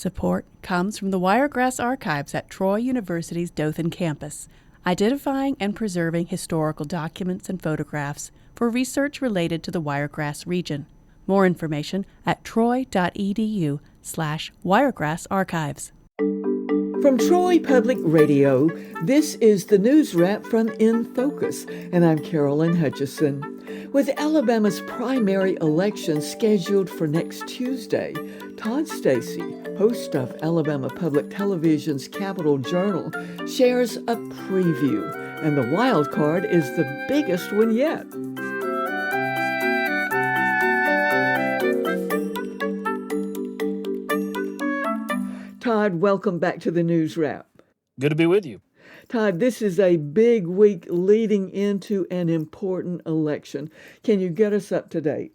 Support comes from the Wiregrass Archives at Troy University's Dothan campus, identifying and preserving historical documents and photographs for research related to the Wiregrass region. More information at troy.edu/wiregrassarchives. From Troy Public Radio, this is the Newswrap from In Focus, and I'm Carolyn Hutchison. With Alabama's primary election scheduled for next Tuesday, Todd Stacy, host of Alabama Public Television's Capitol Journal, shares a preview, and the Wildcard is the biggest one yet. Todd, welcome back to the Newswrap. Good to be with you. Todd, this is a big week leading into an important election. Can you get us up to date?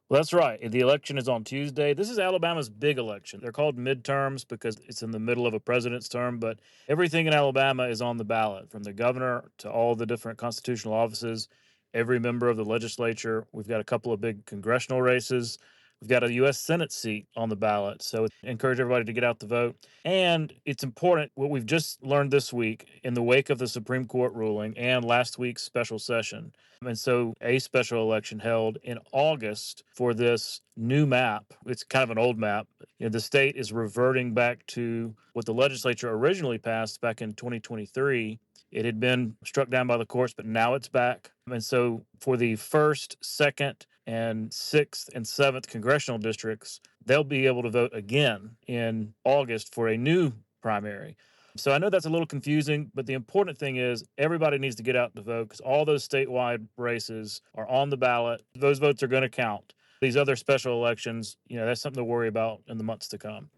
Well, that's right. The election is on Tuesday. This is Alabama's big election. They're called midterms because it's in the middle of a president's term, but everything in Alabama is on the ballot, from the governor to all the different constitutional offices, every member of the legislature. We've got a couple of big congressional races. We've got a U.S. Senate seat on the ballot, so I encourage everybody to get out the vote. And it's important, what we've just learned this week in the wake of the Supreme Court ruling and last week's special session. And so a special election held in August for this new map. It's kind of an old map. The state is reverting back to what the legislature originally passed back in 2023. It had been struck down by the courts, but now it's back. And so for the 1st, 2nd, and 6th and 7th congressional districts, they'll be able to vote again in August for a new primary. So I know that's a little confusing, but the important thing is everybody needs to get out to vote because all those statewide races are on the ballot. Those votes are going to count. These other special elections, that's something to worry about in the months to come.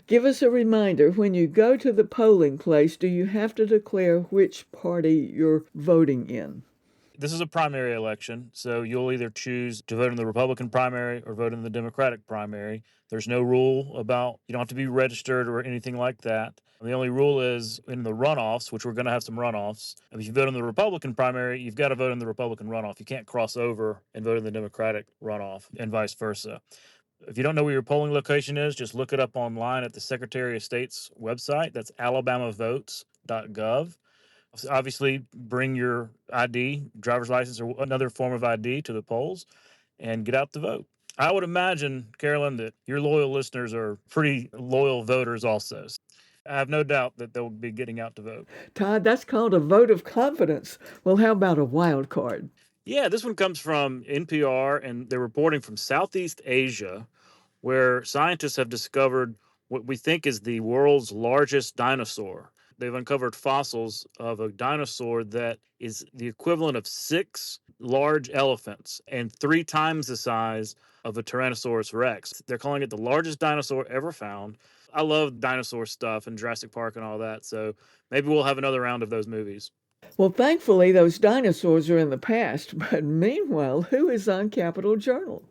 Give us a reminder, when you go to the polling place, do you have to declare which party you're voting in? This is a primary election, so you'll either choose to vote in the Republican primary or vote in the Democratic primary. There's no rule about, you don't have to be registered or anything like that. The only rule is in the runoffs, which we're going to have some runoffs. If you vote in the Republican primary, you've got to vote in the Republican runoff. You can't cross over and vote in the Democratic runoff and vice versa. If you don't know where your polling location is, just look it up online at the Secretary of State's website. That's alabamavotes.gov. Obviously, bring your ID, driver's license, or another form of ID to the polls and get out to vote. I would imagine, Carolyn, that your loyal listeners are pretty loyal voters also. I have no doubt that they'll be getting out to vote. Todd, that's called a vote of confidence. Well, how about a wild card? Yeah, this one comes from NPR, and they're reporting from Southeast Asia, where scientists have discovered what we think is the world's largest dinosaur. They've uncovered fossils of a dinosaur that is the equivalent of 6 large elephants and 3 times the size of a Tyrannosaurus Rex. They're calling it the largest dinosaur ever found. I love dinosaur stuff and Jurassic Park and all that, so maybe we'll have another round of those movies. Well, thankfully, those dinosaurs are in the past, but meanwhile, who is on Capitol Journal?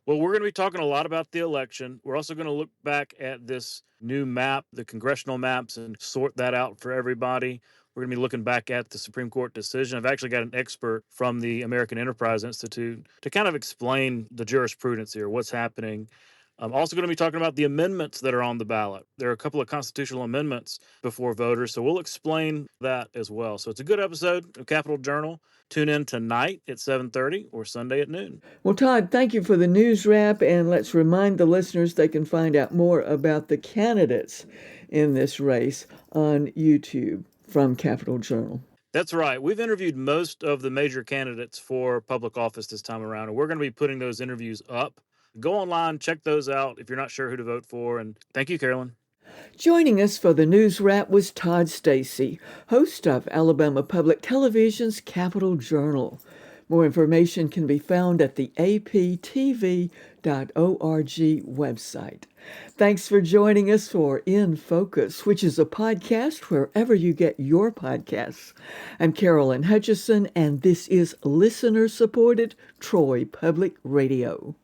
Well, we're going to be talking a lot about the election. We're also going to look back at this new map, the congressional maps, and sort that out for everybody. We're going to be looking back at the Supreme Court decision. I've actually got an expert from the American Enterprise Institute to kind of explain the jurisprudence here, what's happening. I'm also going to be talking about the amendments that are on the ballot. There are a couple of constitutional amendments before voters, so we'll explain that as well. So it's a good episode of Capitol Journal. Tune in tonight at 7:30 or Sunday at noon. Well, Todd, thank you for the news wrap, and let's remind the listeners they can find out more about the candidates in this race on YouTube from Capitol Journal. That's right. We've interviewed most of the major candidates for public office this time around, and we're going to be putting those interviews up. Go online, check those out if you're not sure who to vote for, and thank you, Carolyn. Joining us for the news wrap was Todd Stacy, host of Alabama Public Television's Capitol Journal. More information can be found at the aptv.org website. Thanks for joining us for In Focus, which is a podcast wherever you get your podcasts. I'm Carolyn Hutchison, and this is listener-supported Troy Public Radio.